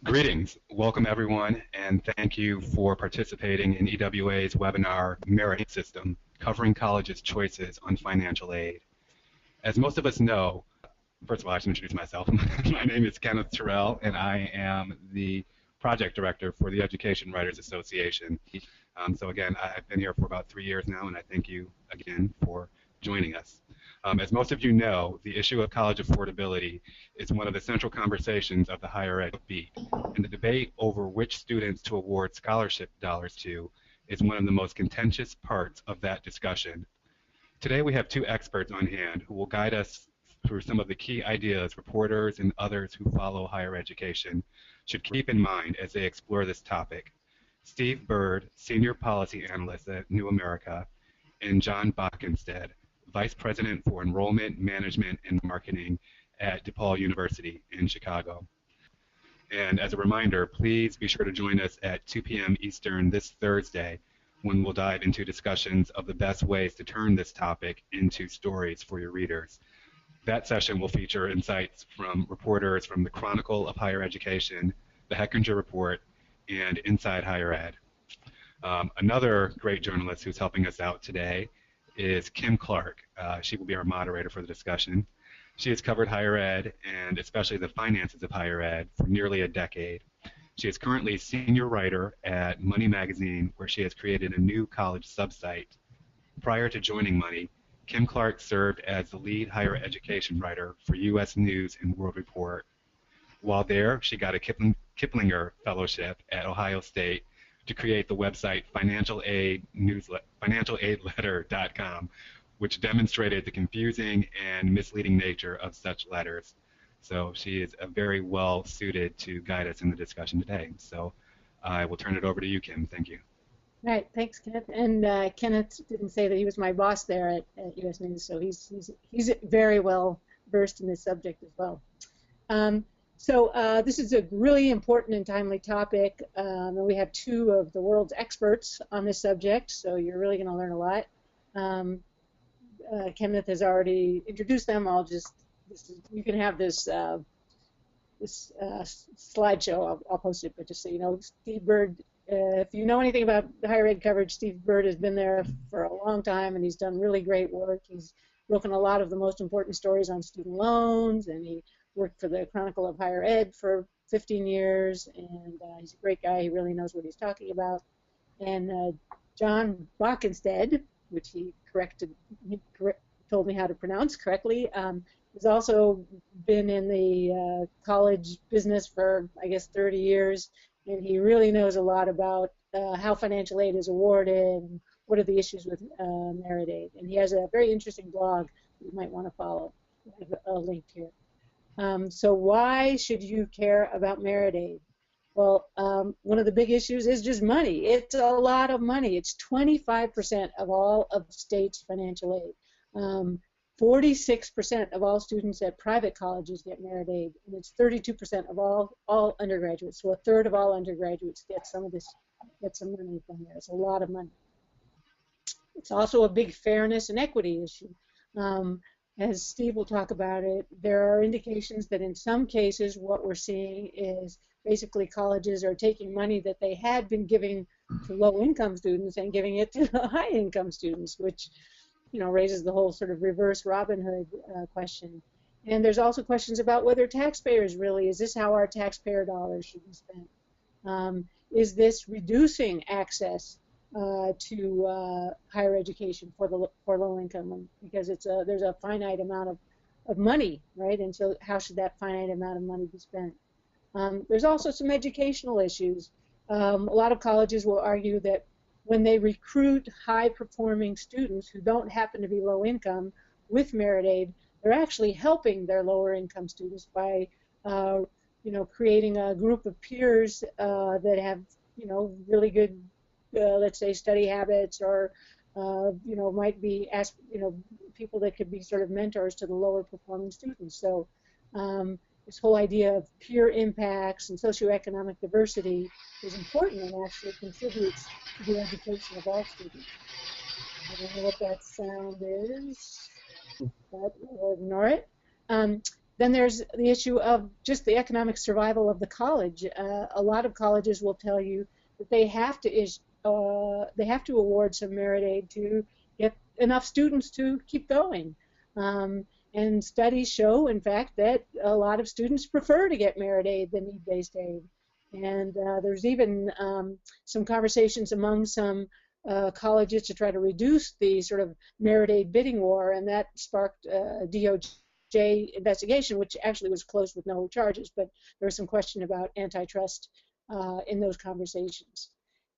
Greetings. Welcome, everyone, and thank you for participating in EWA's webinar, Merit System, covering colleges' choices on financial aid. As most of us know, first of all, I should introduce myself. My name is Kenneth Terrell, and I am the project director for the Education Writers Association. So again, I've been here for about 3 years now, and I thank you again for joining us. As most of you know, the issue of college affordability is one of the central conversations of the higher ed beat, and the debate over which students to award scholarship dollars to is one of the most contentious parts of that discussion. Today we have two experts on hand who will guide us through some of the key ideas reporters and others who follow higher education should keep in mind as they explore this topic. Steve Bird, Senior Policy Analyst at New America, and John Bockenstead, Vice President for Enrollment, Management, and Marketing at DePaul University in Chicago. And as a reminder, please be sure to join us at 2 p.m. Eastern this Thursday when we'll dive into discussions of the best ways to turn this topic into stories for your readers. That session will feature insights from reporters from the Chronicle of Higher Education, the Hechinger Report, and Inside Higher Ed. Another great journalist who's helping us out today is Kim Clark. She will be our moderator for the discussion. She has covered higher ed, and especially the finances of higher ed, for nearly a decade. She is currently senior writer at Money Magazine, where she has created a new college subsite. Prior to joining Money, Kim Clark served as the lead higher education writer for U.S. News and World Report. While there, she got a Kiplinger Fellowship at Ohio State to create the website financialaidletter.com, which demonstrated the confusing and misleading nature of such letters. So she is very well suited to guide us in the discussion today. So I will turn it over to you, Kim. Thank you. All right, thanks, Kenneth. And Kenneth didn't say that he was my boss there at U.S. News, so he's very well versed in this subject as well. So this is a really important and timely topic, and we have two of the world's experts on this subject, so you're really going to learn a lot. Kenneth has already introduced them. You can have this slideshow. I'll post it, but just so you know, Steve Bird. If you know anything about higher ed coverage, Steve Bird has been there for a long time, and he's done really great work. He's broken a lot of the most important stories on student loans, and he worked for the Chronicle of Higher Ed for 15 years, and he's a great guy. He really knows what he's talking about. And John Bockenstead, which he told me how to pronounce correctly, has also been in the college business for, I guess, 30 years, and he really knows a lot about how financial aid is awarded and what are the issues with merit aid. And he has a very interesting blog that you might want to follow. I have a link here. So why should you care about merit aid? Well, one of the big issues is just money. It's a lot of money. It's 25% of all of states' financial aid. 46% of all students at private colleges get merit aid, and it's 32% of all undergraduates. So a third of all undergraduates get some money from there. It's a lot of money. It's also a big fairness and equity issue. As Steve will talk about it, there are indications that in some cases what we're seeing is basically colleges are taking money that they had been giving to low-income students and giving it to high-income students, which raises the whole sort of reverse Robin Hood question. And there's also questions about whether taxpayers is this how our taxpayer dollars should be spent? Is this reducing access to higher education for low income, because there's a finite amount of money, right? And so how should that finite amount of money be spent? There's also some educational issues. A lot of colleges will argue that when they recruit high-performing students who don't happen to be low income with merit aid, they're actually helping their lower income students by creating a group of peers that have really good let's say study habits, or might be people that could be sort of mentors to the lower performing students. So this whole idea of peer impacts and socioeconomic diversity is important and actually contributes to the education of all students. I don't know what that sound is, but we'll ignore it. Then there's the issue of just the economic survival of the college. A lot of colleges will tell you that they have to award some merit aid to get enough students to keep going. And studies show, in fact, that a lot of students prefer to get merit aid than need-based aid. And there's even some conversations among some colleges to try to reduce the sort of merit aid bidding war, and that sparked a DOJ investigation, which actually was closed with no charges, but there was some question about antitrust in those conversations.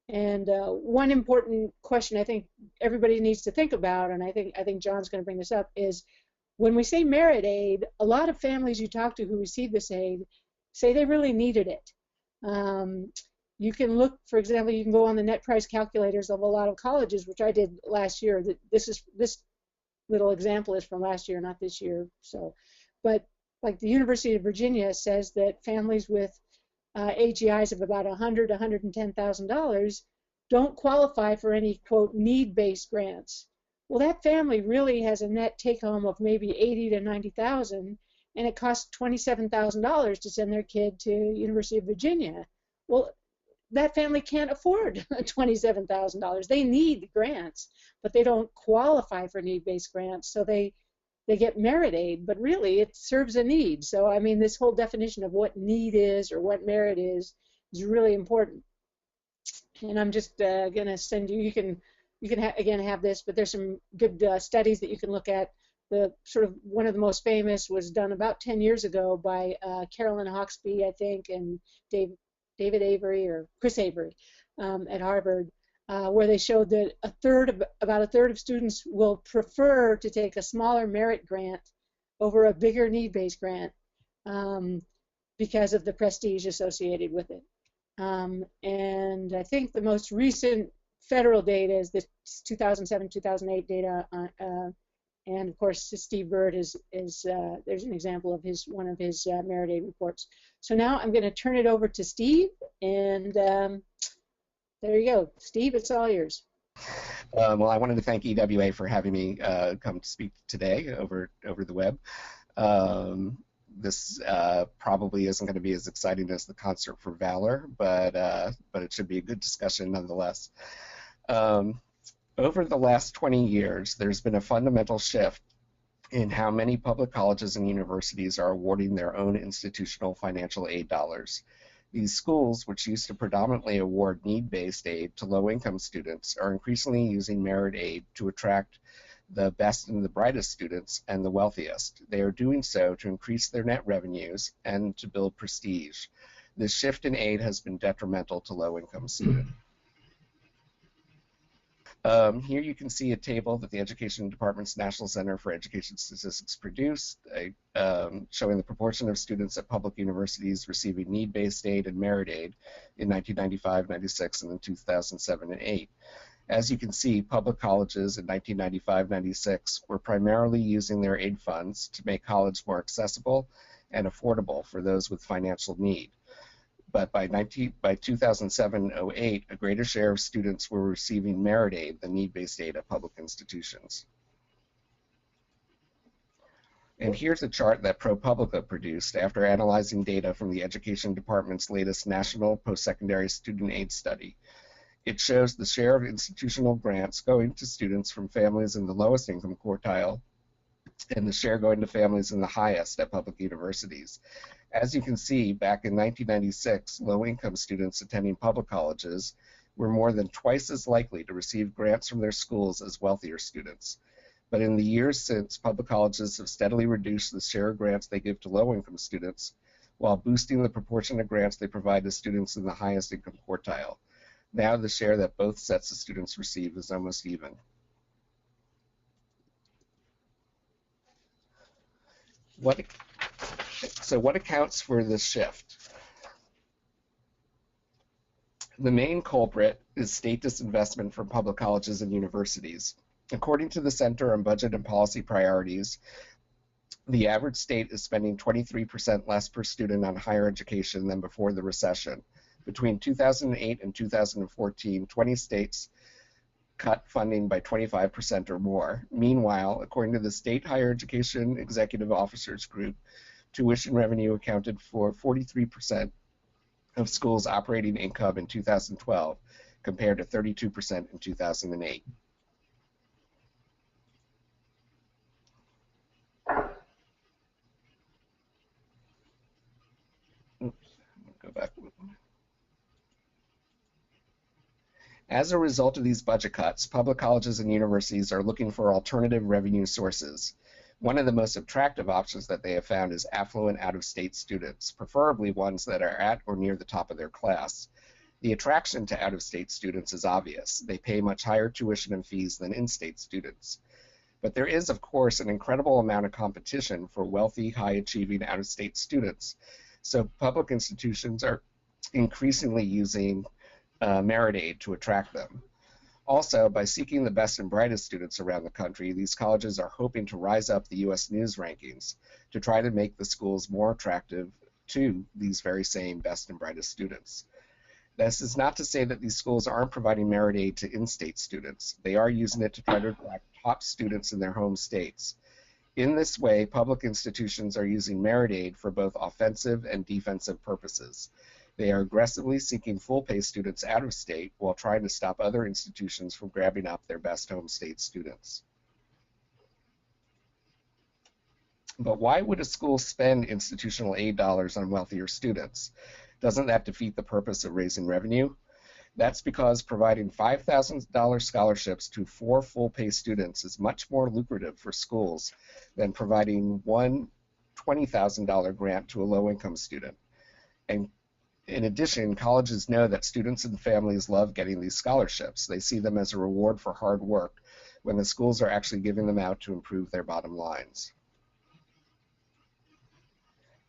And one important question I think everybody needs to think about, and I think John's going to bring this up, is when we say merit aid, a lot of families you talk to who receive this aid say they really needed it. You can look, for example, you can go on the net price calculators of a lot of colleges, which I did last year. This little example is from last year, not this year. So, but like the University of Virginia says that families with AGIs of about $100,000 to $110,000 don't qualify for any, quote, need-based grants. Well, that family really has a net take-home of maybe $80,000 to $90,000, and it costs $27,000 to send their kid to University of Virginia. Well, that family can't afford $27,000. They need grants, but they don't qualify for need-based grants, so they get merit aid, but really it serves a need. So, I mean, this whole definition of what need is or what merit is really important. And I'm just going to send you, you can again have this, but there's some good studies that you can look at. The sort of one of the most famous was done about 10 years ago by Carolyn Hawksby, I think, and David Avery or Chris Avery at Harvard, where they showed that about a third of students will prefer to take a smaller merit grant over a bigger need-based grant because of the prestige associated with it. And I think the most recent federal data is this 2007-2008 data, and of course Steve Bird is there's an example of one of his merit aid reports. So now I'm going to turn it over to Steve, and there you go, Steve. It's all yours. Well, I wanted to thank EWA for having me come to speak today over the web. This probably isn't going to be as exciting as the Concert for Valor, but it should be a good discussion nonetheless. Over the last 20 years, there's been a fundamental shift in how many public colleges and universities are awarding their own institutional financial aid dollars. These schools, which used to predominantly award need-based aid to low-income students, are increasingly using merit aid to attract the best and the brightest students and the wealthiest. They are doing so to increase their net revenues and to build prestige. This shift in aid has been detrimental to low-income students. Here you can see a table that the Education Department's National Center for Education Statistics produced, showing the proportion of students at public universities receiving need-based aid and merit aid in 1995, 96, and then 2007 and 8. As you can see, public colleges in 1995-96 were primarily using their aid funds to make college more accessible and affordable for those with financial need. But by 2007-08, a greater share of students were receiving merit aid than need-based aid at public institutions. And here's a chart that ProPublica produced after analyzing data from the Education Department's latest National Post-Secondary Student Aid Study. It shows the share of institutional grants going to students from families in the lowest income quartile and the share going to families in the highest at public universities. As you can see, back in 1996, low-income students attending public colleges were more than twice as likely to receive grants from their schools as wealthier students. But in the years since, public colleges have steadily reduced the share of grants they give to low-income students while boosting the proportion of grants they provide to students in the highest income quartile. Now the share that both sets of students receive is almost even. So what accounts for this shift? The main culprit is state disinvestment from public colleges and universities. According to the Center on Budget and Policy Priorities, the average state is spending 23% less per student on higher education than before the recession. Between 2008 and 2014, 20 states cut funding by 25% or more. Meanwhile, according to the State Higher Education Executive Officers Group, tuition revenue accounted for 43% of schools' operating income in 2012, compared to 32% in 2008. Go back. As a result of these budget cuts, public colleges and universities are looking for alternative revenue sources. One of the most attractive options that they have found is affluent out-of-state students, preferably ones that are at or near the top of their class. The attraction to out-of-state students is obvious. They pay much higher tuition and fees than in-state students. But there is, of course, an incredible amount of competition for wealthy, high-achieving out-of-state students. So public institutions are increasingly using merit aid to attract them. Also, by seeking the best and brightest students around the country, these colleges are hoping to rise up the U.S. News rankings to try to make the schools more attractive to these very same best and brightest students. This is not to say that these schools aren't providing merit aid to in-state students. They are using it to try to attract top students in their home states. In this way, public institutions are using merit aid for both offensive and defensive purposes. They are aggressively seeking full-pay students out of state while trying to stop other institutions from grabbing up their best home state students. But why would a school spend institutional aid dollars on wealthier students? Doesn't that defeat the purpose of raising revenue? That's because providing $5,000 scholarships to 4 full-pay students is much more lucrative for schools than providing one $20,000 grant to a low-income student. And in addition, colleges know that students and families love getting these scholarships. They see them as a reward for hard work when the schools are actually giving them out to improve their bottom lines.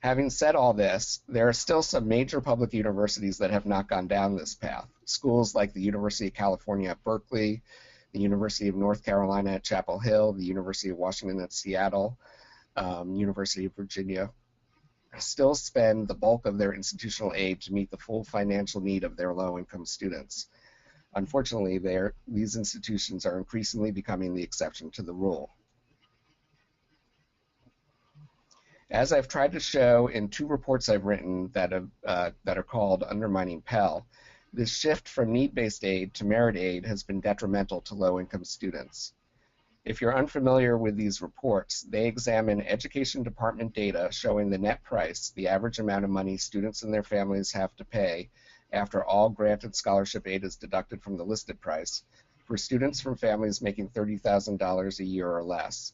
Having said all this, there are still some major public universities that have not gone down this path. Schools like the University of California at Berkeley, the University of North Carolina at Chapel Hill, the University of Washington at Seattle, University of Virginia, still spend the bulk of their institutional aid to meet the full financial need of their low-income students. Unfortunately, these institutions are increasingly becoming the exception to the rule. As I've tried to show in 2 reports I've written that are called Undermining Pell, this shift from need-based aid to merit aid has been detrimental to low-income students. If you're unfamiliar with these reports, they examine education department data showing the net price, the average amount of money students and their families have to pay after all granted scholarship aid is deducted from the listed price, for students from families making $30,000 a year or less.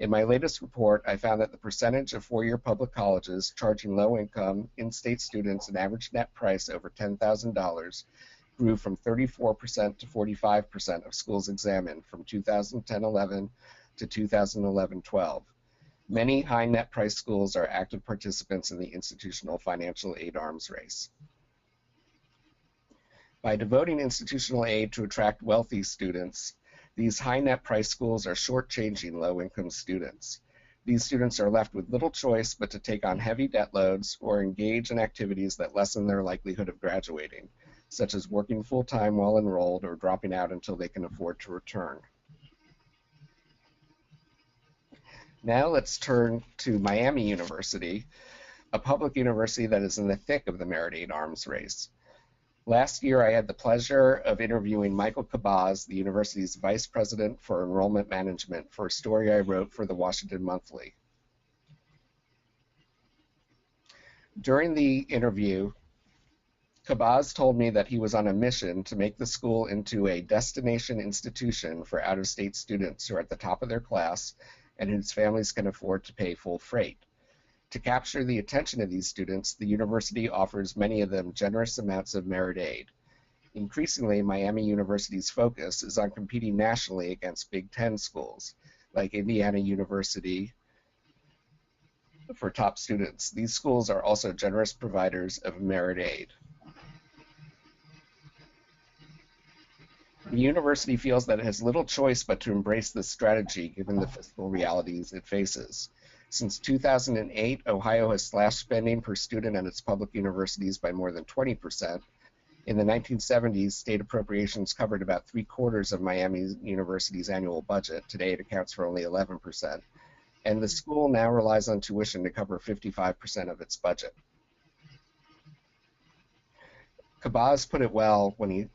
In my latest report, I found that the percentage of 4-year public colleges charging low-income, in-state students an average net price over $10,000 grew from 34% to 45% of schools examined from 2010-11 to 2011-12. Many high net price schools are active participants in the institutional financial aid arms race. By devoting institutional aid to attract wealthy students, these high net price schools are shortchanging low-income students. These students are left with little choice but to take on heavy debt loads or engage in activities that lessen their likelihood of graduating, such as working full-time while enrolled or dropping out until they can afford to return. Now let's turn to Miami University, a public university that is in the thick of the merit aid arms race. Last year, I had the pleasure of interviewing Michael Cabaz, the university's vice president for enrollment management, for a story I wrote for the Washington Monthly. During the interview, Cabaz told me that he was on a mission to make the school into a destination institution for out-of-state students who are at the top of their class and whose families can afford to pay full freight. To capture the attention of these students, the university offers many of them generous amounts of merit aid. Increasingly, Miami University's focus is on competing nationally against Big Ten schools, like Indiana University, for top students. These schools are also generous providers of merit aid. The university feels that it has little choice but to embrace this strategy given the fiscal realities it faces. Since 2008, Ohio has slashed spending per student at its public universities by more than 20%. In the 1970s, state appropriations covered about 3/4 of Miami University's annual budget. Today, it accounts for only 11%. and the school now relies on tuition to cover 55% of its budget. Kabaz put it well when he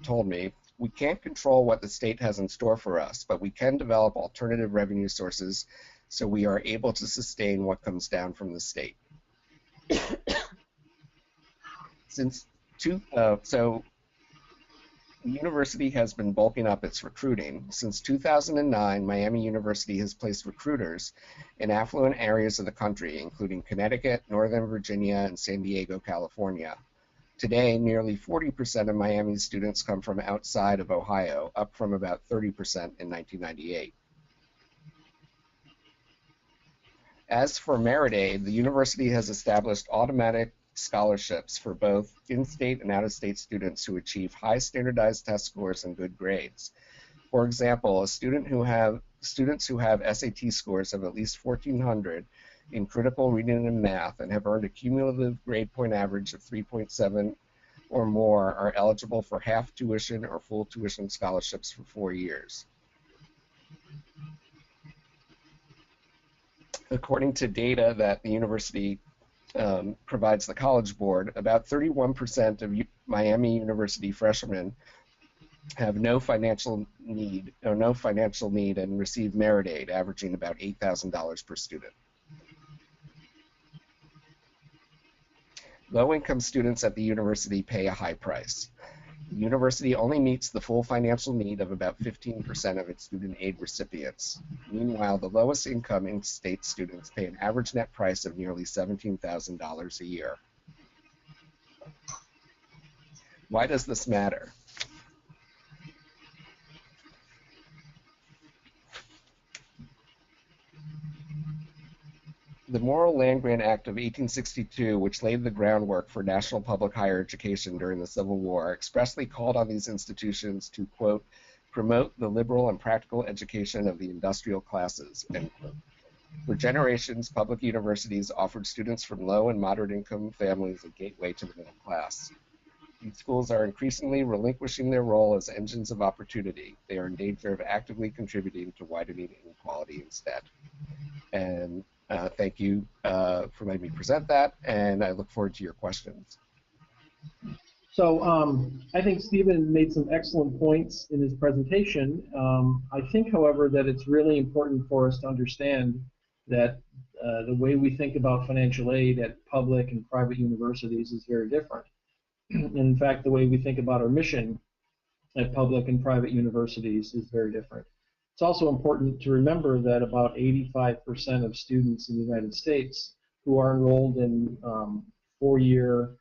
told me, "We can't control what the state has in store for us, but we can develop alternative revenue sources so we are able to sustain what comes down from the state." So the university has been bulking up its recruiting. Since 2009, Miami University has placed recruiters in affluent areas of the country, including Connecticut, Northern Virginia, and San Diego, California. Today, nearly 40% of Miami's students come from outside of Ohio, up from about 30% in 1998. As for merit aid, the university has established automatic scholarships for both in-state and out-of-state students who achieve high standardized test scores and good grades. For example, students who have SAT scores of at least 1,400 in critical reading and math and have earned a cumulative grade point average of 3.7 or more are eligible for half tuition or full tuition scholarships for 4 years. According to data that the university provides the College Board, about 31% of Miami University freshmen have no financial need and receive merit aid, averaging about $8,000 per student. Low-income students at the university pay a high price. The university only meets the full financial need of about 15% of its student aid recipients. Meanwhile, the lowest income in-state students pay an average net price of nearly $17,000 a year. Why does this matter? The Morrill Land Grant Act of 1862, which laid the groundwork for national public higher education during the Civil War, expressly called on these institutions to, quote, promote the liberal and practical education of the industrial classes, end quote. For generations, public universities offered students from low and moderate income families a gateway to the middle class. These schools are increasingly relinquishing their role as engines of opportunity. They are in danger of actively contributing to widening inequality instead. And thank you for letting me present that, and I look forward to your questions. So I think Stephen made some excellent points in his presentation. I think, however, that it's really important for us to understand that the way we think about financial aid at public and private universities is very different. In fact, the way we think about our mission at public and private universities is very different. It's also important to remember that about 85% of students in the United States who are enrolled in four-year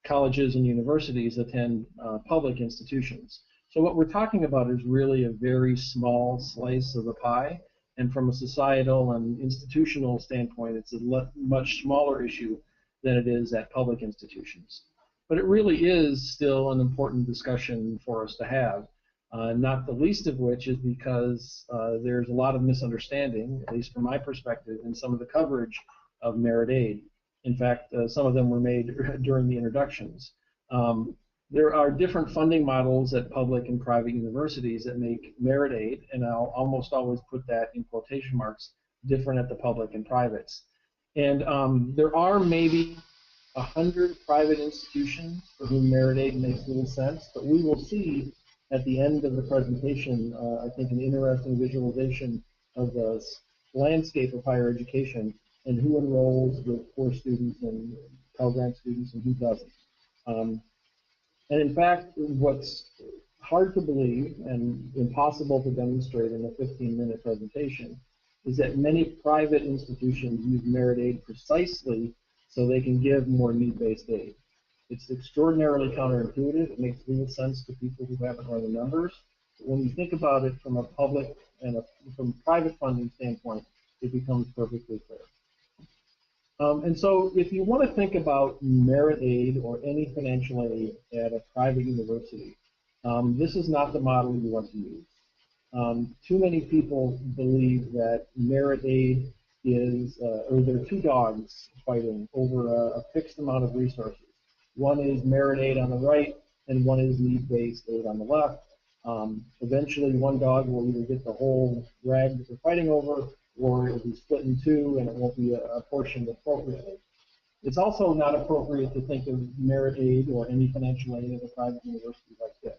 colleges and universities attend public institutions. So what we're talking about is really a very small slice of the pie, and from a societal and institutional standpoint, it's a much smaller issue than it is at public institutions. But it really is still an important discussion for us to have. Not the least of which is because there's a lot of misunderstanding, at least from my perspective, in some of the coverage of merit aid. In fact, some of them were made during the introductions. There are different funding models at public and private universities that make merit aid, and I'll almost always put that in quotation marks, different at the public and privates. And there are maybe 100 private institutions for whom merit aid makes little sense, but we will see at the end of the presentation, I think, an interesting visualization of the landscape of higher education and who enrolls with poor students and Pell Grant students and who doesn't. And in fact, what's hard to believe and impossible to demonstrate in a 15-minute presentation is that many private institutions use merit aid precisely so they can give more need-based aid. It's extraordinarily counterintuitive. It makes little sense to people who haven't run the numbers. But when you think about it from a public and from a private funding standpoint, it becomes perfectly clear. And so if you want to think about merit aid or any financial aid at a private university, this is not the model you want to use. Too many people believe that merit aid is, or there are two dogs fighting over a fixed amount of resources. One is merit aid on the right, and one is need-based aid on the left. Eventually, one dog will either get the whole rag that they're fighting over, or it will be split in two, and it won't be apportioned appropriately. It's also not appropriate to think of merit aid or any financial aid at a private university like this.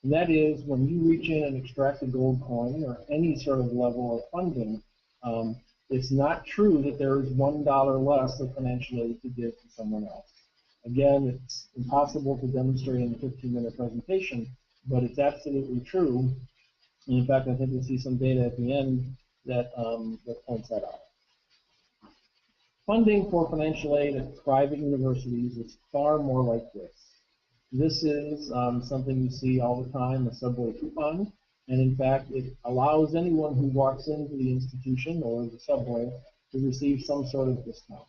And that is, when you reach in and extract a gold coin or any sort of level of funding, it's not true that there is $1 less of financial aid to give to someone else. Again, it's impossible to demonstrate in a 15-minute presentation, but it's absolutely true. And in fact, I think we'll see some data at the end that, that points that out. Funding for financial aid at private universities is far more like this. This is something you see all the time, a subway coupon, and in fact, it allows anyone who walks into the institution or the subway to receive some sort of discount.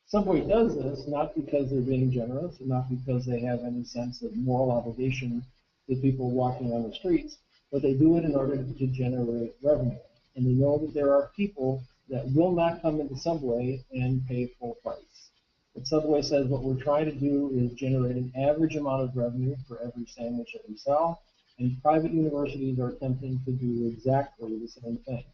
Subway does this not because they're being generous, or not because they have any sense of moral obligation to people walking on the streets, but they do it in order to generate revenue. And they know that there are people that will not come into Subway and pay full price. But Subway says what we're trying to do is generate an average amount of revenue for every sandwich that we sell, and private universities are attempting to do exactly the same thing.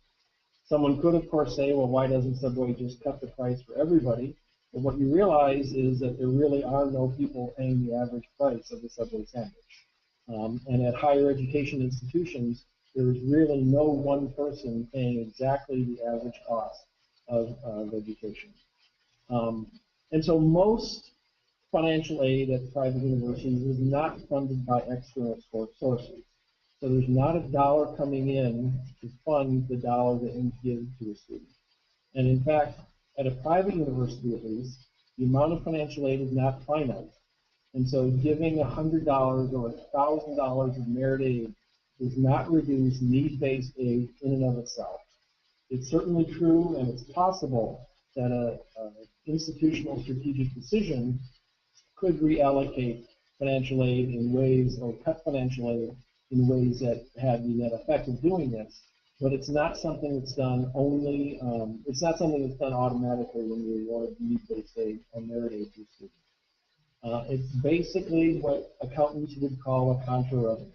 Someone could, of course, say, well, why doesn't Subway just cut the price for everybody? But what you realize is that there really are no people paying the average price of the Subway sandwich. And at higher education institutions, there is really no one person paying exactly the average cost of education. And so most financial aid at private universities is not funded by external sources. So there's not a dollar coming in to fund the dollar that you give to a student. And in fact, at a private university at least, the amount of financial aid is not finite. And so giving $100 or $1,000 of merit aid does not reduce need-based aid in and of itself. It's certainly true, and it's possible that an institutional strategic decision could reallocate financial aid in ways, or cut financial aid in ways that had the net effect of doing this. But it's not something that's done only, it's not something that's done automatically when you award need-based aid or merit aid to a student. It's basically what accountants would call a contra revenue.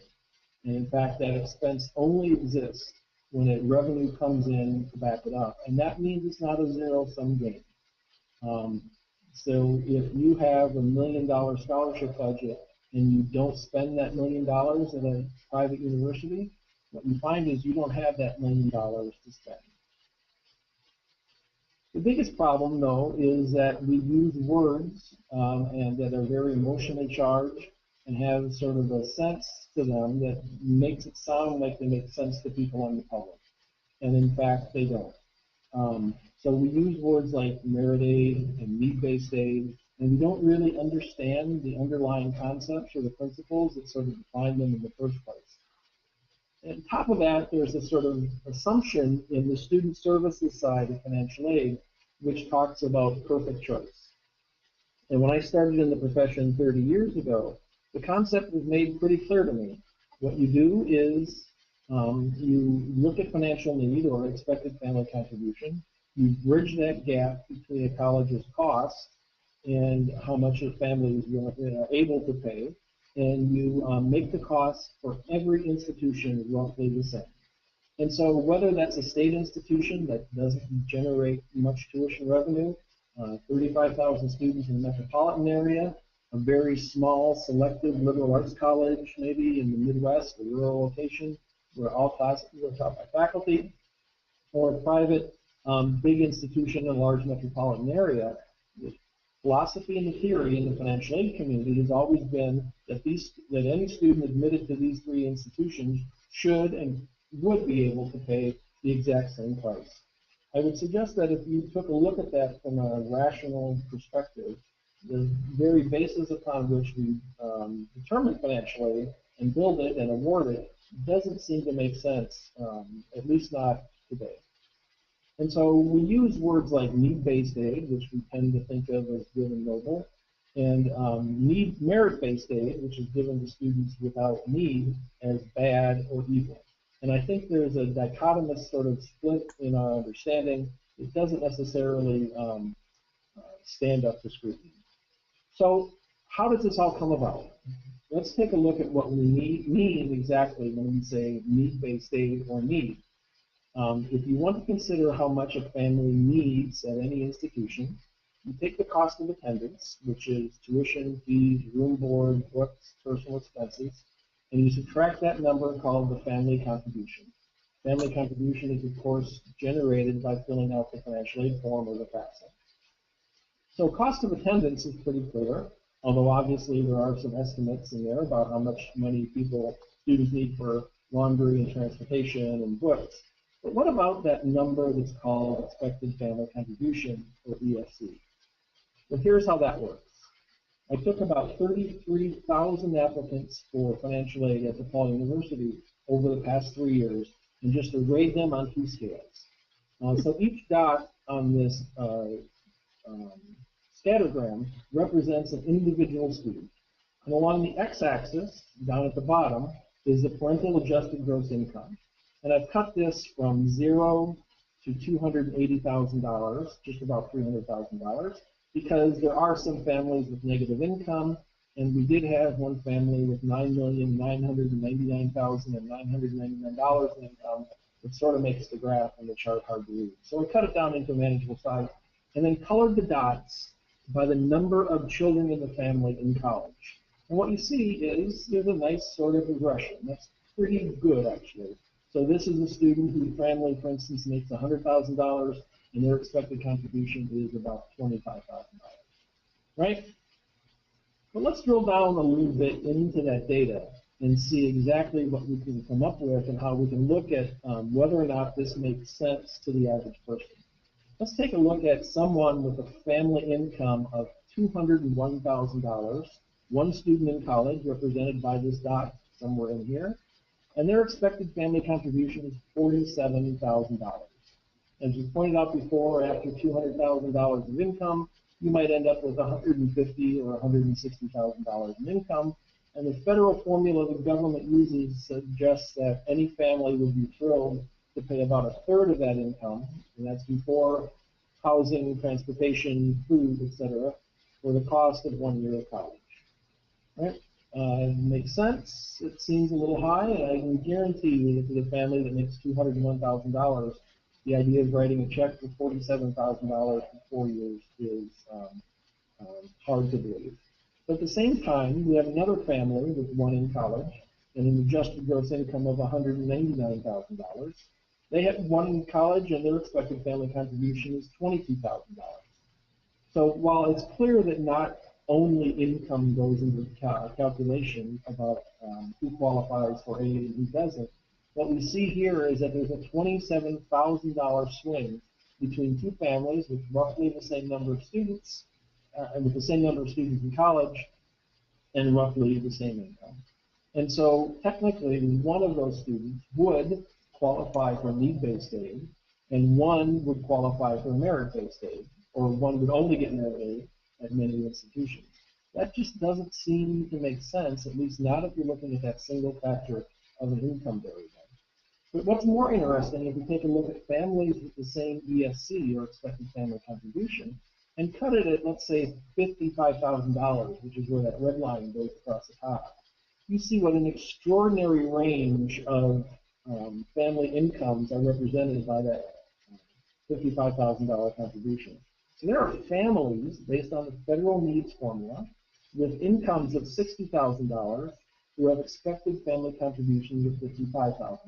And in fact, that expense only exists when a revenue comes in to back it up. And that means it's not a zero-sum game. So if you have $1 million scholarship budget and you don't spend that $1 million at a private university, what you find is you don't have that $1 million to spend. The biggest problem, though, is that we use words and that are very emotionally charged and have sort of a sense to them that makes it sound like they make sense to people in the public. And in fact, they don't. So we use words like merit aid and need-based aid, and we don't really understand the underlying concepts or the principles that sort of define them in the first place. And on top of that, there's a sort of assumption in the student services side of financial aid, which talks about perfect choice. And when I started in the profession 30 years ago, the concept was made pretty clear to me. What you do is you look at financial need or expected family contribution, you bridge that gap between a college's cost and how much a family is able to pay, and you make the cost for every institution roughly the same. And so whether that's a state institution that doesn't generate much tuition revenue, 35,000 students in the metropolitan area, a very small selective liberal arts college maybe in the Midwest, a rural location where all classes are taught by faculty, or a private big institution in a large metropolitan area, the philosophy and the theory in the financial aid community has always been that any student admitted to these three institutions should and would be able to pay the exact same price. I would suggest that if you took a look at that from a rational perspective, the very basis upon which we determine financial aid and build it and award it doesn't seem to make sense, at least not today. And so we use words like need-based aid, which we tend to think of as good and noble, and merit-based aid, which is given to students without need, as bad or evil. And I think there's a dichotomous sort of split in our understanding. It doesn't necessarily stand up to scrutiny. So how does this all come about? let's take a look at what we mean exactly when we say need-based aid or need. If you want to consider how much a family needs at any institution, you take the cost of attendance, which is tuition, fees, room board, books, personal expenses, and you subtract that number called the family contribution. Family contribution is, of course, generated by filling out the financial aid form or the FAFSA. So cost of attendance is pretty clear, although obviously there are some estimates in there about how much money students need for laundry and transportation and books. But what about that number that's called expected family contribution, or EFC? Well, here's how that works. I took about 33,000 applicants for financial aid at DePaul University over the past 3 years and just arrayed them on 2 scales. So each dot on this scattergram represents an individual student. And along the x-axis, down at the bottom, is the parental adjusted gross income. And I've cut this from 0 to $280,000, just about $300,000, because there are some families with negative income, and we did have one family with $9,999,999 in income, which sort of makes the graph and the chart hard to read. So we cut it down into a manageable size, and then colored the dots by the number of children in the family in college. And what you see is there's a nice sort of regression. That's pretty good, actually. So this is a student whose family, for instance, makes $100,000, and their expected contribution is about $25,000, right? But let's drill down a little bit into that data and see exactly what we can come up with and how we can look at whether or not this makes sense to the average person. Let's take a look at someone with a family income of $201,000, one student in college, represented by this dot somewhere in here, and their expected family contribution is $47,000. As we pointed out before, after $200,000 of income, you might end up with $150,000 or $160,000 in income. And the federal formula the government uses suggests that any family would be thrilled to pay about a third of that income, and that's before housing, transportation, food, etc., for the cost of 1 year of college. Right? Makes sense. It seems a little high, and I can guarantee you that for the family that makes $201,000, the idea of writing a check for $47,000 for 4 years is hard to believe. But at the same time, we have another family with one in college and an adjusted gross income of $199,000. They have one in college, and their expected family contribution is $22,000. So while it's clear that not only income goes into the calculation about who qualifies for aid and who doesn't, what we see here is that there's a $27,000 swing between two families with roughly the same number of students, and with the same number of students in college, and roughly the same income. And so technically, one of those students would qualify for need-based aid, and one would qualify for merit-based aid, or one would only get merit aid at many institutions. That just doesn't seem to make sense, at least not if you're looking at that single factor of an income variable. But what's more interesting, if we take a look at families with the same EFC, or expected family contribution, and cut it at, let's say, $55,000, which is where that red line goes across the top, you see what an extraordinary range of family incomes are represented by that $55,000 contribution. So there are families, based on the federal needs formula, with incomes of $60,000 who have expected family contributions of $55,000.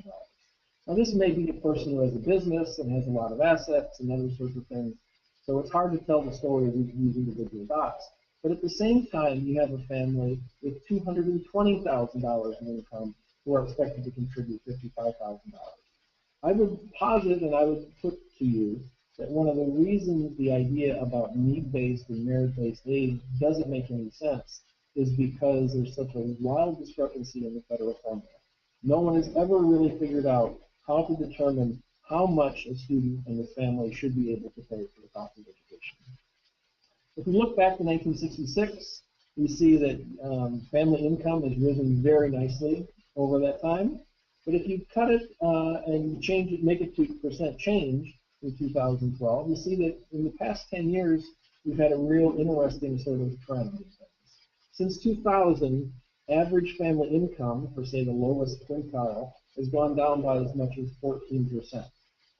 Now this may be a person who has a business and has a lot of assets and other sorts of things, so it's hard to tell the story of these individual dots. But at the same time, you have a family with $220,000 in income who are expected to contribute $55,000. I would posit and I would put to you that one of the reasons the idea about need-based and merit-based aid doesn't make any sense is because there's such a wild discrepancy in the federal formula. No one has ever really figured out how to determine how much a student and his family should be able to pay for the cost of education. If we look back to 1966, we see that family income has risen very nicely over that time. But if you cut it and change it, make it to percent change in 2012, you see that in the past 10 years, we've had a real interesting sort of trend. Since 2000, average family income for, say, the lowest quintile has gone down by as much as 14%.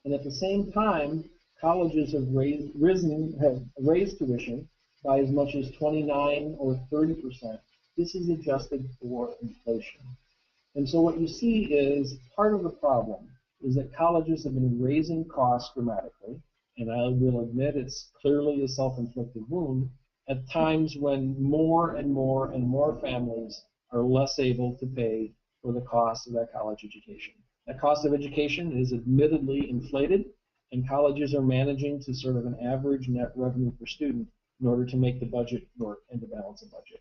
And at the same time, colleges have raised tuition by as much as 29 or 30%. This is adjusted for inflation. And so what you see is part of the problem is that colleges have been raising costs dramatically, and I will admit it's clearly a self-inflicted wound, at times when more and more and more families are less able to pay for the cost of that college education. That cost of education is admittedly inflated, and colleges are managing to sort of an average net revenue per student in order to make the budget work and to balance the budget.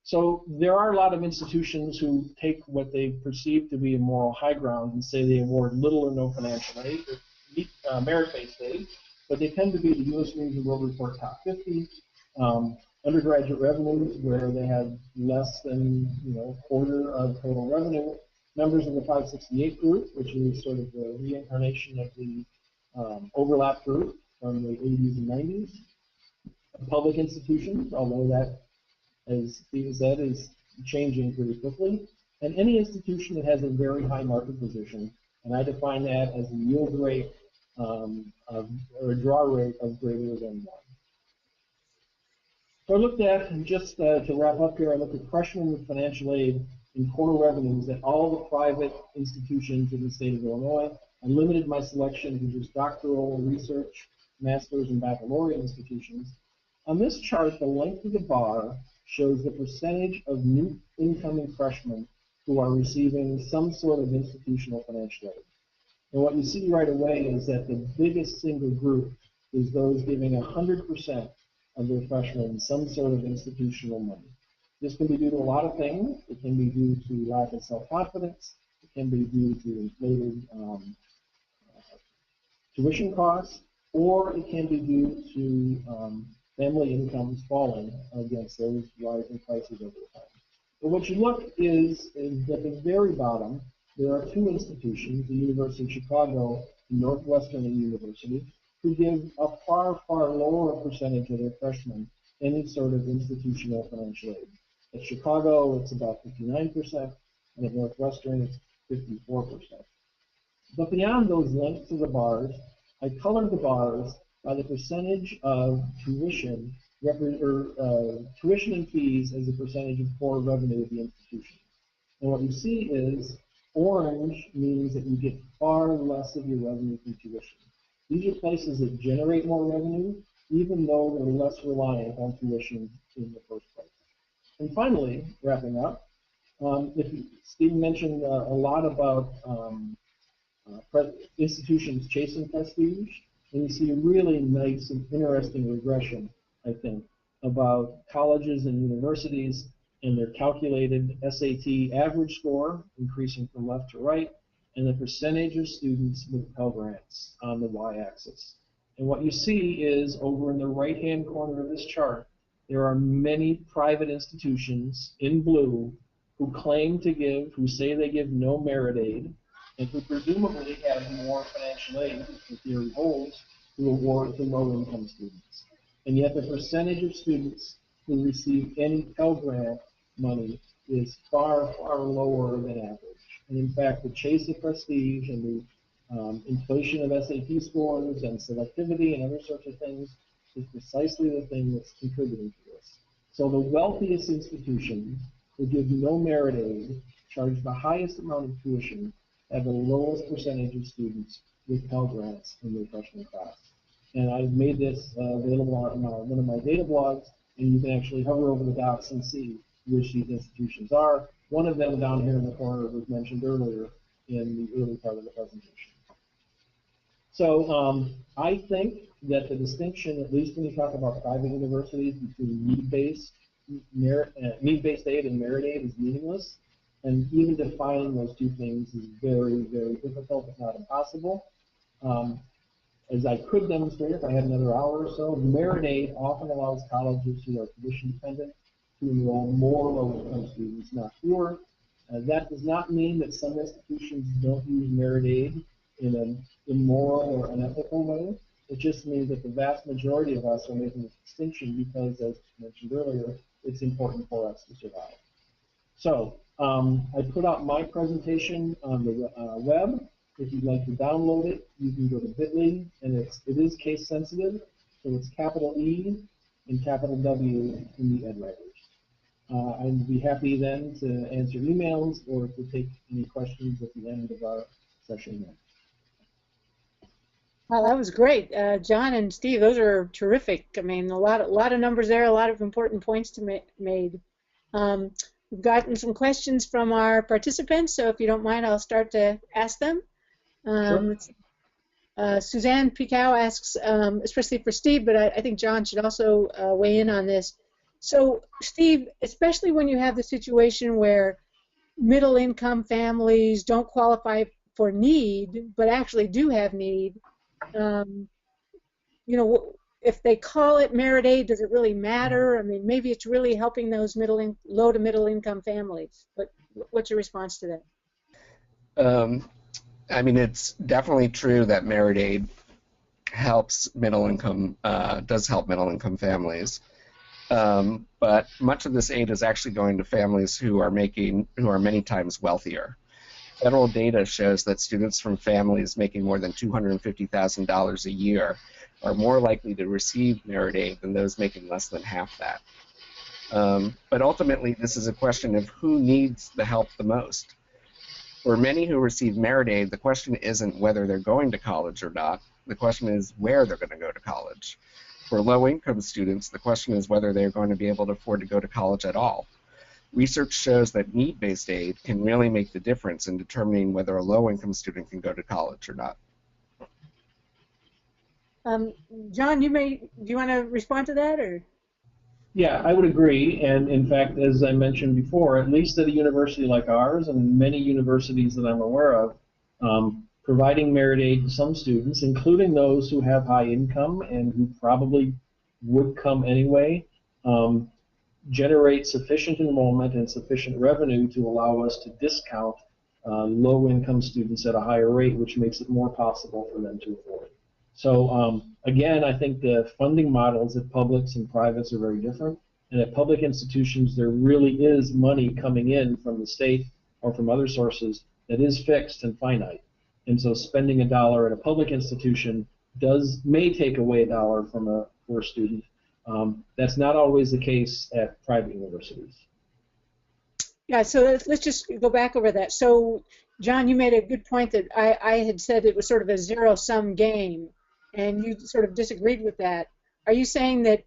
So there are a lot of institutions who take what they perceive to be a moral high ground and say they award little or no financial aid, or merit-based aid, but they tend to be the U.S. News and World Report Top 50, undergraduate revenues where they have less than a quarter of total revenue, members of the 568 group, which is sort of the reincarnation of the overlap group from the 80s and 90s, public institutions, although that, as Steve said, is changing pretty quickly, and any institution that has a very high market position, and I define that as a yield rate or a draw rate of greater than 1. So I looked at, and just to wrap up here, I looked at freshmen with financial aid in core revenues at all the private institutions in the state of Illinois. I limited my selection to just doctoral, research, master's, and baccalaureate institutions. On this chart, the length of the bar shows the percentage of new incoming freshmen who are receiving some sort of institutional financial aid. And what you see right away is that the biggest single group is those giving 100% of their freshmen some sort of institutional money. This can be due to a lot of things. It can be due to lack of self-confidence. It can be due to inflated tuition costs, or it can be due to family incomes falling against those rising prices over time. But what you look is at the very bottom, there are two institutions, the University of Chicago and Northwestern University, who give a far, far lower percentage of their freshmen any sort of institutional financial aid. At Chicago, it's about 59%, and at Northwestern, it's 54%. But beyond those lengths of the bars, I colored the bars by the percentage of tuition, tuition and fees as a percentage of core revenue of the institution. And what you see is orange means that you get far less of your revenue from tuition. These are places that generate more revenue, even though they're less reliant on tuition in the first place. And finally, wrapping up, Steve mentioned a lot about institutions chasing prestige, and you see a really nice and interesting regression, I think, about colleges and universities and their calculated SAT average score increasing from left to right, and the percentage of students with Pell Grants on the y-axis. And what you see is over in the right-hand corner of this chart, there are many private institutions in blue who claim to give, who say they give no merit aid, and who presumably have more financial aid, the theory holds, to award to low-income students. And yet the percentage of students who receive any Pell Grant money is far, far lower than average. And in fact, the chase of prestige and the inflation of SAT scores and selectivity and other sorts of things is precisely the thing that's contributing to this. So the wealthiest institutions who give no merit aid, charge the highest amount of tuition, have the lowest percentage of students with Pell Grants in their freshman class. And I've made this available on one of my data blogs, and you can actually hover over the docs and see which these institutions are. One of them down here in the corner was mentioned earlier in the early part of the presentation. So I think that the distinction, at least when you talk about private universities, between need-based aid and merit aid is meaningless. And even defining those two things is very, very difficult, if not impossible. As I could demonstrate, if I had another hour or so, merit aid often allows colleges who are tuition dependent to enroll more low-income students, not fewer. That does not mean that some institutions don't use merit aid in an immoral or unethical way. It just means that the vast majority of us are making this distinction because, as mentioned earlier, it's important for us to survive. So I put out my presentation on the web. If you'd like to download it, you can go to bit.ly, and it is case sensitive, so it's capital E and capital W in the ed writers. I'd be happy then to answer emails or to take any questions at the end of our session then. Well, that was great, John and Steve. Those are terrific. I mean, a lot of numbers there, a lot of important points to made. We've gotten some questions from our participants, so if you don't mind, I'll start to ask them. Sure. Suzanne Picow asks, especially for Steve, but I think John should also weigh in on this. So, Steve, especially when you have the situation where middle-income families don't qualify for need, but actually do have need, you know, if they call it merit aid, does it really matter? I mean, maybe it's really helping those low to middle-income families. But what's your response to that? I mean, it's definitely true that merit aid helps middle-income, does help middle-income families. But much of this aid is actually going to families who are many times wealthier. Federal data shows that students from families making more than $250,000 a year are more likely to receive merit aid than those making less than half that. But ultimately, this is a question of who needs the help the most. For many who receive merit aid, the question isn't whether they're going to college or not. The question is where they're going to go to college. For low-income students, the question is whether they're going to be able to afford to go to college at all. Research shows that need-based aid can really make the difference in determining whether a low-income student can go to college or not. John, do you want to respond to that, or? Yeah, I would agree, and in fact, as I mentioned before, at least at a university like ours and many universities that I'm aware of, providing merit aid to some students, including those who have high income and who probably would come anyway, generate sufficient enrollment and sufficient revenue to allow us to discount low-income students at a higher rate, which makes it more possible for them to afford. So again, I think the funding models at publics and privates are very different. And at public institutions, there really is money coming in from the state or from other sources that is fixed and finite. And so spending $1 at a public institution may take away $1 from a poor student. That's not always the case at private universities. Yeah, so let's just go back over that. So, John, you made a good point that I had said it was sort of a zero-sum game, and you sort of disagreed with that. Are you saying that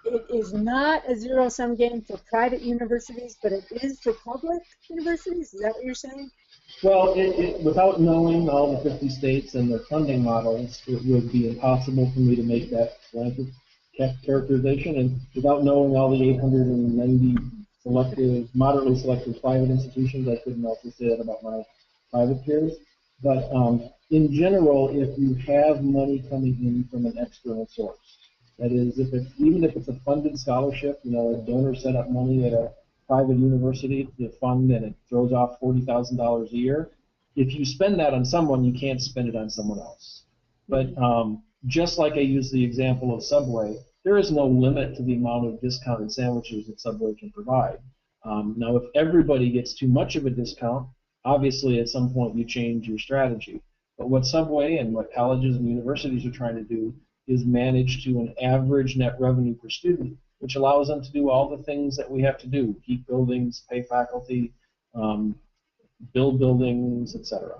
it is not a zero-sum game for private universities, but it is for public universities? Is that what you're saying? Well, without knowing all the 50 states and their funding models, it would be impossible for me to make that blanket characterization, and without knowing all the 890 moderately selective private institutions, I couldn't also say that about my private peers. But in general, if you have money coming in from an external source, that is, even if it's a funded scholarship, you know, a donor set up money at a private university to fund and it throws off $40,000 a year, if you spend that on someone, you can't spend it on someone else. But just like I used the example of Subway, there is no limit to the amount of discounted sandwiches that Subway can provide. Now, if everybody gets too much of a discount, obviously at some point you change your strategy. But what Subway and what colleges and universities are trying to do is manage to an average net revenue per student, which allows them to do all the things that we have to do: keep buildings, pay faculty, build buildings, etc.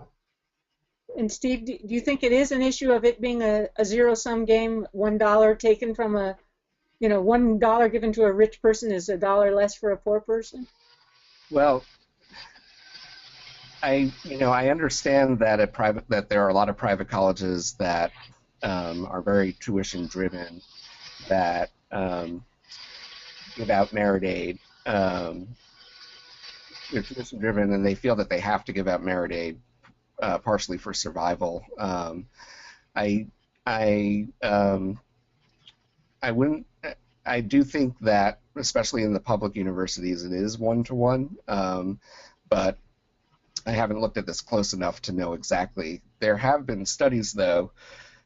And Steve, do you think it is an issue of it being a zero-sum game? $1 taken from $1 given to a rich person is $1 less for a poor person? Well, I understand that that there are a lot of private colleges that are very tuition-driven, that give out merit aid. They're tuition-driven, and they feel that they have to give out merit aid. Partially for survival. I do think that, especially in the public universities, it is one-to-one, but I haven't looked at this close enough to know exactly. There have been studies, though,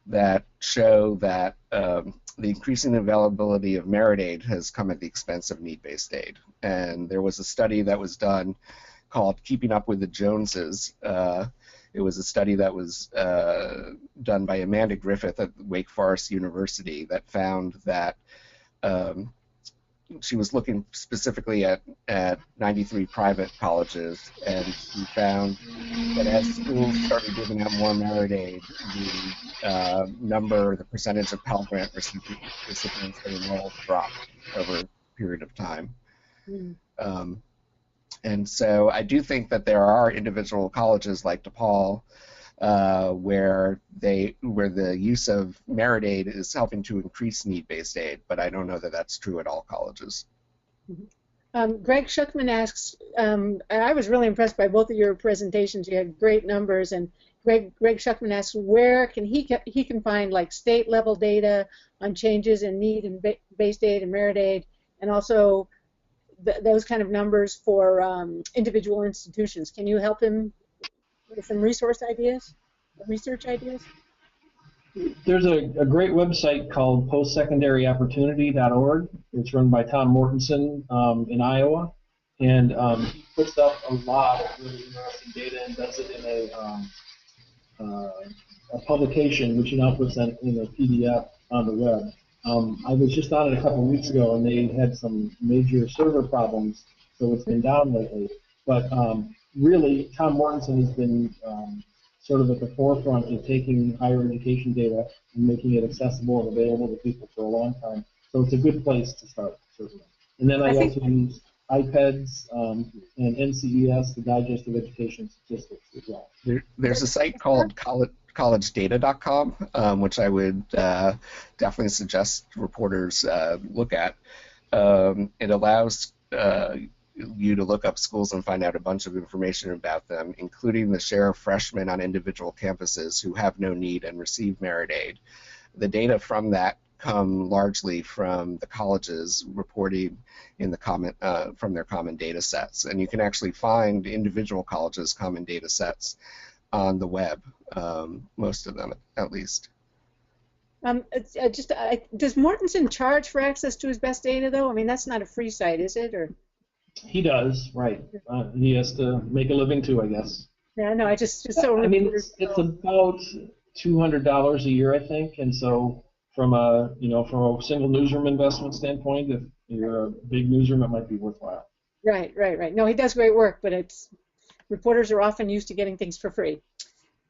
that show that the increasing availability of merit aid has come at the expense of need-based aid. And there was a study that was done called Keeping Up with the Joneses. It was a study that was done by Amanda Griffith at Wake Forest University that found that she was looking specifically at 93 private colleges, and she found that as schools started giving out more merit aid, the percentage of Pell Grant recipients that enrolled dropped over a period of time. And so I do think that there are individual colleges like DePaul where the use of merit aid is helping to increase need-based aid, but I don't know that that's true at all colleges. Greg Schuckman asks, I was really impressed by both of your presentations. You had great numbers, and Greg Schuckman asks where can he can find like state-level data on changes in need and based aid and merit aid, and also those kind of numbers for individual institutions. Can you help him with some research ideas? There's a great website called postsecondaryopportunity.org. It's run by Tom Mortensen in Iowa, and he puts up a lot of really interesting data and does it in a publication, which he now puts in a PDF on the web. I was just on it a couple of weeks ago, and they had some major server problems, so it's been down lately. But really, Tom Mortensen has been sort of at the forefront of taking higher education data and making it accessible and available to people for a long time. So it's a good place to start, certainly. And then I also use iPads and NCES, the Digest of Education Statistics, as well. There's a site called collegedata.com, which I would definitely suggest reporters look at. It allows you to look up schools and find out a bunch of information about them, including the share of freshmen on individual campuses who have no need and receive merit aid. The data from that come largely from the colleges reporting in the from their common data sets, and you can actually find individual colleges' common data sets on the web, most of them at least. Does Mortensen charge for access to his best data, though? I mean, that's not a free site, is it? Or he does, right? He has to make a living too, I guess. Yeah, no, I just so. I mean, it's about $200 a year, I think, and so from a single newsroom investment standpoint, if you're a big newsroom, it might be worthwhile. Right. No, he does great work, but reporters are often used to getting things for free.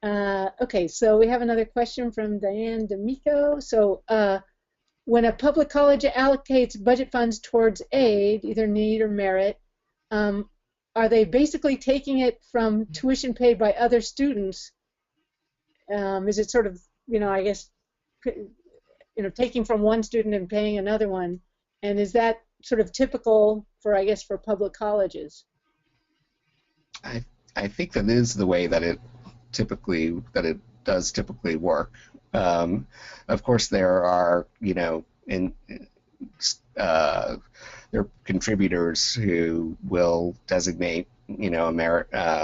Okay, so we have another question from Diane D'Amico. So when a public college allocates budget funds towards aid, either need or merit, are they basically taking it from tuition paid by other students? Is it sort of, I guess, taking from one student and paying another one? And is that sort of typical for public colleges? I think that is the way that it does typically work. Of course, there are there are contributors who will designate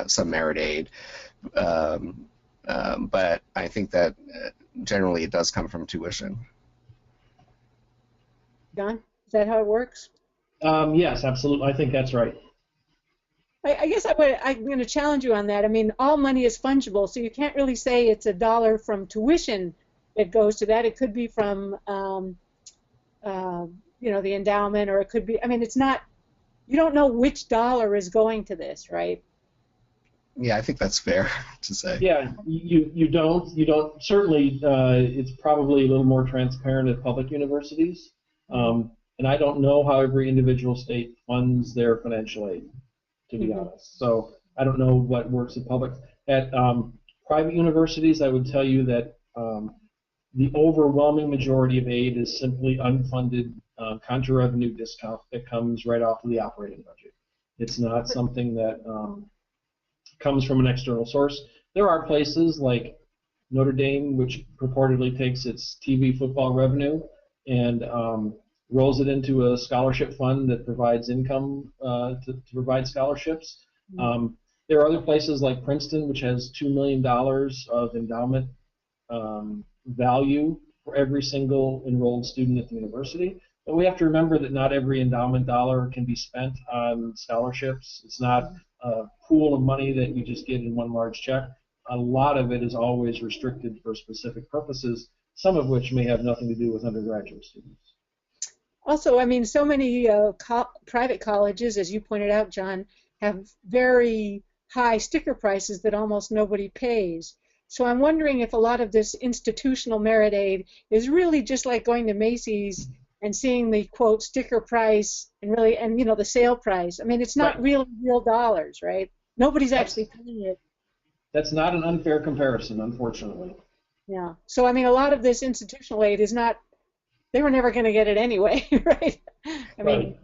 some merit aid, but I think that generally it does come from tuition. Don, is that how it works? Yes, absolutely. I think that's right. I guess I'm going to challenge you on that. I mean, all money is fungible, so you can't really say it's $1 from tuition that goes to that. It could be from, the endowment, or it could be. I mean, it's not. You don't know which dollar is going to this, right? Yeah, I think that's fair to say. Yeah, you don't. Certainly, it's probably a little more transparent at public universities, and I don't know how every individual state funds their financial aid, to be honest. So I don't know what works at public. At private universities, I would tell you that the overwhelming majority of aid is simply unfunded contra revenue discount that comes right off of the operating budget. It's not something that comes from an external source. There are places like Notre Dame, which purportedly takes its TV football revenue and rolls it into a scholarship fund that provides income to provide scholarships. There are other places like Princeton, which has $2 million of endowment value for every single enrolled student at the university. But we have to remember that not every endowment dollar can be spent on scholarships. It's not a pool of money that you just get in one large check. A lot of it is always restricted for specific purposes, some of which may have nothing to do with undergraduate students. Also, I mean, so many private colleges, as you pointed out, John, have very high sticker prices that almost nobody pays. So I'm wondering if a lot of this institutional merit aid is really just like going to Macys and seeing the quote sticker price and you know, the sale price. I mean, it's not really real dollars, right? Nobody's actually paying it. That's not an unfair comparison, unfortunately. Yeah. So I mean, a lot of this institutional aid is not. They were never going to get it anyway, right? I mean,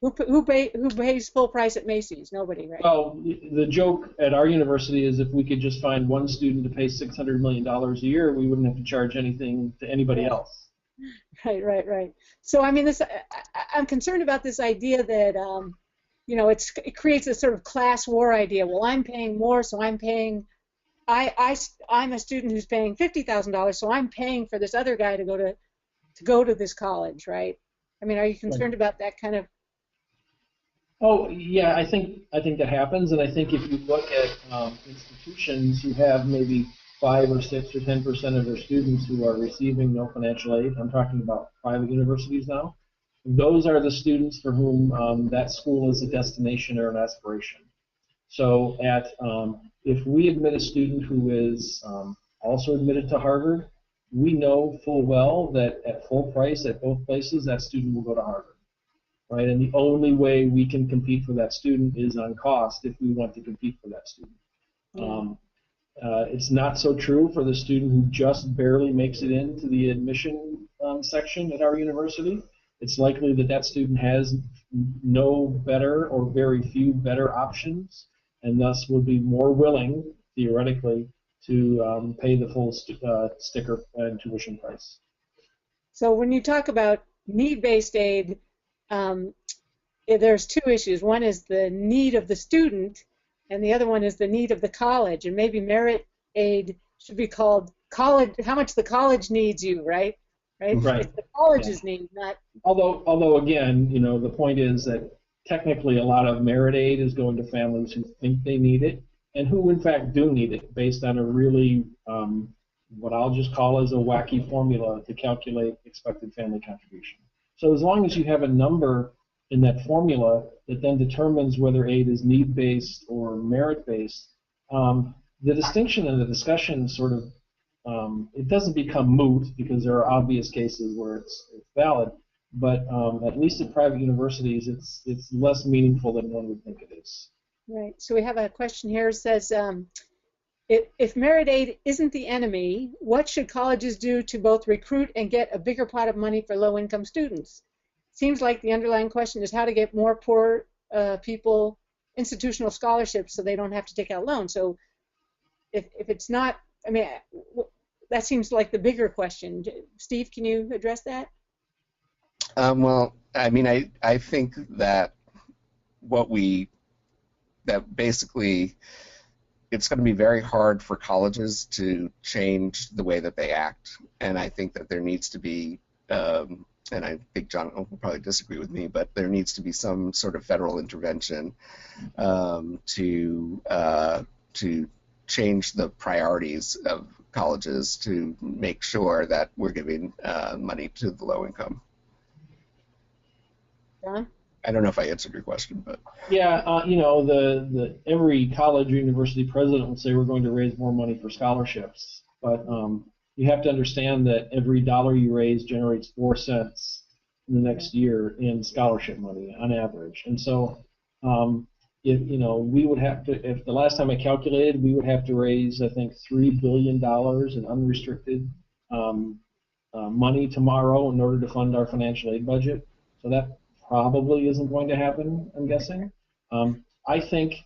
who pays full price at Macys? Nobody, right? Well, the joke at our university is if we could just find one student to pay $600 million a year, we wouldn't have to charge anything to anybody else. Right. So I mean, I'm concerned about this idea that you know, it creates a sort of class war idea. Well, I'm paying more, so I'm paying. I'm a student who's paying $50,000, so I'm paying for this other guy to go to this college, right? I mean, are you concerned about that kind of? Oh yeah, I think that happens, and I think if you look at institutions who have maybe 5 or 6 or 10% of their students who are receiving no financial aid, I'm talking about private universities now, those are the students for whom that school is a destination or an aspiration. So if we admit a student who is also admitted to Harvard, we know full well that at full price at both places, that student will go to Harvard, right? And the only way we can compete for that student is on cost if we want to compete for that student. It's not so true for the student who just barely makes it into the admission section at our university. It's likely that that student has no better or very few better options, and thus will be more willing, theoretically, to pay the full sticker and tuition price. So when you talk about need-based aid, there's two issues. One is the need of the student, and the other one is the need of the college. And maybe merit aid should be called college. How much the college needs you, right? Right. It's the college's need, not. Although again, you know, the point is that technically a lot of merit aid is going to families who think they need it and who in fact do need it, based on a really what I'll just call as a wacky formula to calculate expected family contribution. So as long as you have a number in that formula that then determines whether aid is need-based or merit-based, the distinction in the discussion sort of it doesn't become moot because there are obvious cases where it's valid, but at least at private universities, it's less meaningful than one would think it is. Right. So we have a question here. It says, if merit aid isn't the enemy, what should colleges do to both recruit and get a bigger pot of money for low-income students? Seems like the underlying question is how to get more poor people institutional scholarships so they don't have to take out loans. So if it's not, I mean, that seems like the bigger question. Steve, can you address that? Well, I mean, I think that basically it's going to be very hard for colleges to change the way that they act, and I think that there needs to be, and I think John will probably disagree with me, but there needs to be some sort of federal intervention to change the priorities of colleges to make sure that we're giving money to the low income. John? I don't know if I answered your question, but yeah, you know, every college or university president would say we're going to raise more money for scholarships, but you have to understand that every dollar you raise generates 4 cents in the next year in scholarship money on average, and so if you know, we would have to, if the last time I calculated, we would have to raise, I think, $3 billion in unrestricted money tomorrow in order to fund our financial aid budget. So that probably isn't going to happen, I'm guessing. I think,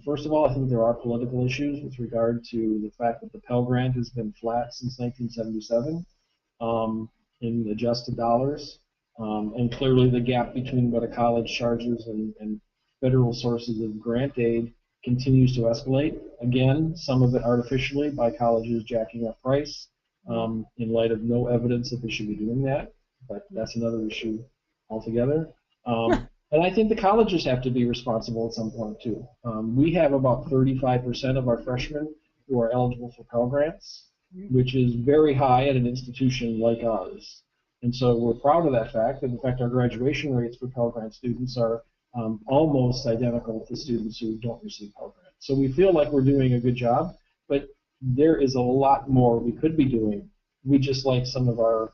first of all, I think there are political issues with regard to the fact that the Pell Grant has been flat since 1977 in adjusted dollars, and clearly the gap between what a college charges and federal sources of grant aid continues to escalate. Again, some of it artificially by colleges jacking up price, in light of no evidence that they should be doing that, but that's another issue altogether. And I think the colleges have to be responsible at some point too. We have about 35% of our freshmen who are eligible for Pell Grants, which is very high at an institution like ours. And so we're proud of that fact, and in fact our graduation rates for Pell Grant students are almost identical to students who don't receive Pell Grants. So we feel like we're doing a good job, but there is a lot more we could be doing. We just like some of our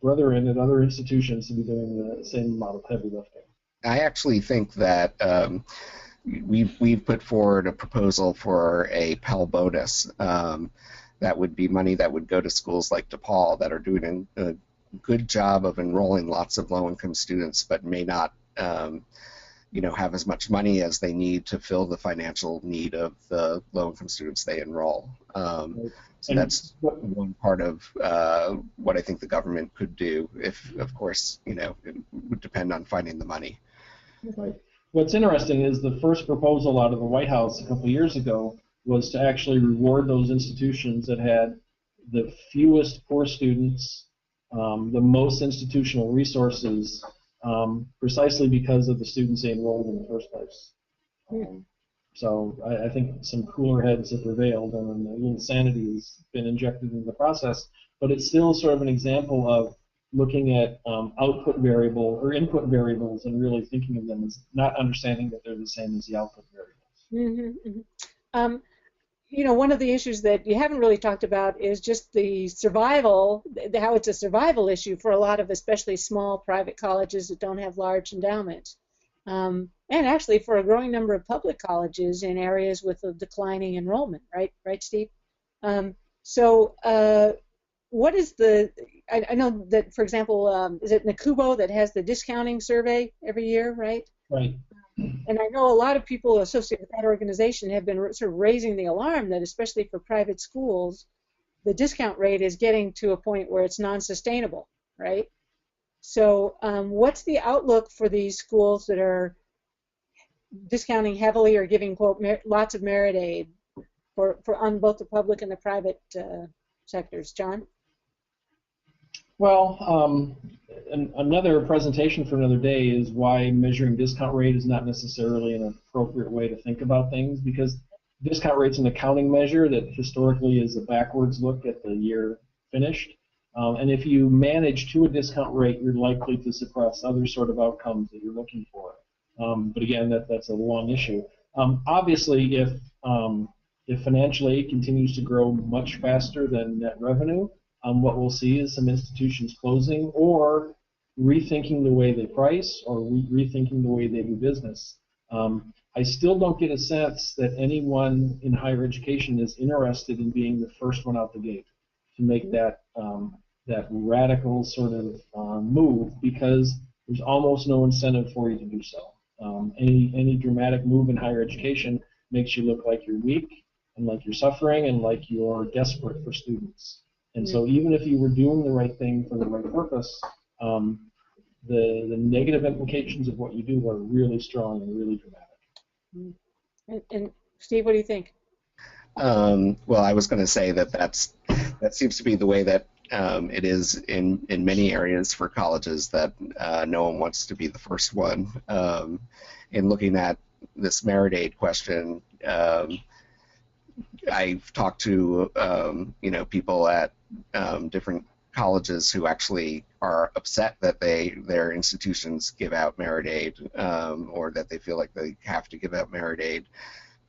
brethren at other institutions to be doing the same amount of heavy lifting. I actually think that we've put forward a proposal for a Pell Bonus. That would be money that would go to schools like DePaul that are doing a good job of enrolling lots of low-income students, but may not, have as much money as they need to fill the financial need of the low-income students they enroll. So that's one part of what I think the government could do. If, of course, it would depend on finding the money. Right. What's interesting is the first proposal out of the White House a couple of years ago was to actually reward those institutions that had the fewest poor students, the most institutional resources, precisely because of the students they enrolled in the first place. So I think some cooler heads have prevailed, and a little sanity has been injected into the process, but it's still sort of an example of looking at output variable or input variables and really thinking of them as not understanding that they're the same as the output variables. One of the issues that you haven't really talked about is just the survival, how it's a survival issue for a lot of especially small private colleges that don't have large endowments. And actually for a growing number of public colleges in areas with a declining enrollment, right, Steve? What is I know that, for example, is it Nakubo that has the discounting survey every year, right? Right. And I know a lot of people associated with that organization have been sort of raising the alarm that, especially for private schools, the discount rate is getting to a point where it's non-sustainable, right? So what's the outlook for these schools that are discounting heavily or giving, quote, lots of merit aid on both the public and the private sectors? John? Well, another presentation for another day is why measuring discount rate is not necessarily an appropriate way to think about things, because discount rate's an accounting measure that historically is a backwards look at the year finished. And if you manage to a discount rate, you're likely to suppress other sort of outcomes that you're looking for. But again, that's a long issue. Obviously, if financial aid continues to grow much faster than net revenue, what we'll see is some institutions closing or rethinking the way they price or rethinking the way they do business. I still don't get a sense that anyone in higher education is interested in being the first one out the gate to make that radical sort of move, because there's almost no incentive for you to do so. Any dramatic move in higher education makes you look like you're weak and like you're suffering and like you're desperate for students. And so even if you were doing the right thing for the right purpose, the negative implications of what you do are really strong and really dramatic. And Steve, what do you think? Well, I was going to say that seems to be the way that it is in many areas for colleges, that no one wants to be the first one. In looking at this merit aid question, I've talked to people at different colleges who actually are upset that their institutions give out merit aid, or that they feel like they have to give out merit aid,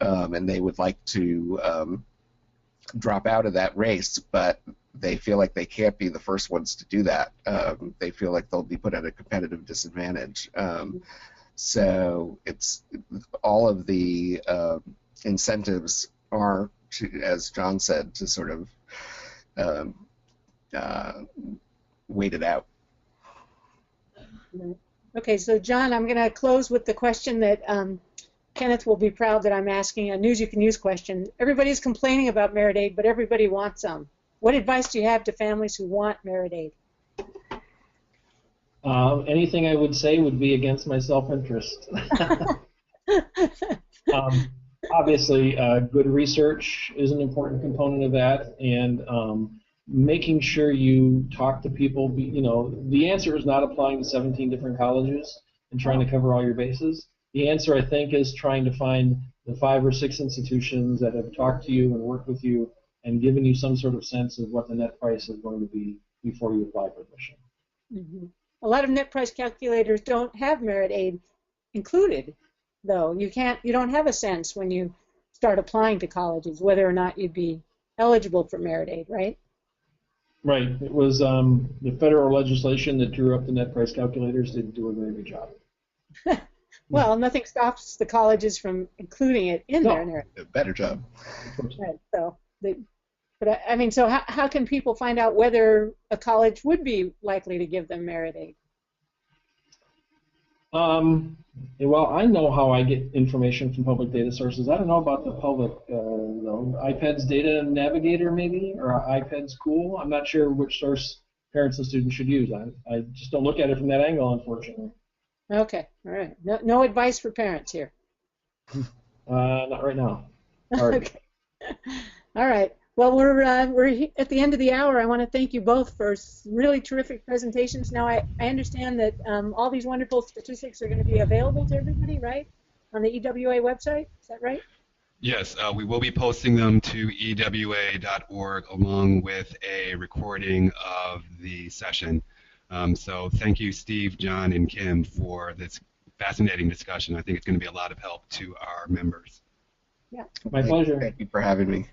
and they would like to drop out of that race, but they feel like they can't be the first ones to do that. They feel like they'll be put at a competitive disadvantage. So it's all of the incentives are, as John said, to sort of wait it out. Okay, so John, I'm going to close with the question that Kenneth will be proud that I'm asking, a News You Can Use question. Everybody's complaining about merit aid, but everybody wants some. What advice do you have to families who want merit aid? Anything I would say would be against my self-interest. Obviously, good research is an important component of that, and making sure you talk to people. You know, the answer is not applying to 17 different colleges and trying to cover all your bases. The answer, I think, is trying to find the 5 or 6 institutions that have talked to you and worked with you and given you some sort of sense of what the net price is going to be before you apply for admission. Mm-hmm. A lot of net price calculators don't have merit aid included, though. You don't have a sense when you start applying to colleges whether or not you'd be eligible for merit aid, right? Right. It was the federal legislation that drew up the net price calculators didn't do a very good job. Well, nothing stops the colleges from including it in their narrative. A better job. Right. So, but I mean, so how can people find out whether a college would be likely to give them merit aid? Well, I know how I get information from public data sources. I don't know about the public, though. iPad's Data Navigator, maybe, or iPad's Cool. I'm not sure which source parents and students should use. I just don't look at it from that angle, unfortunately. Okay, all right. No advice for parents here. Not right now. Okay. All right. Well, we're at the end of the hour. I want to thank you both for really terrific presentations. Now, I understand that all these wonderful statistics are going to be available to everybody, right, on the EWA website. Is that right? Yes, we will be posting them to ewa.org along with a recording of the session. So thank you, Steve, John, and Kim, for this fascinating discussion. I think it's going to be a lot of help to our members. Yeah. My pleasure. Thank you for having me.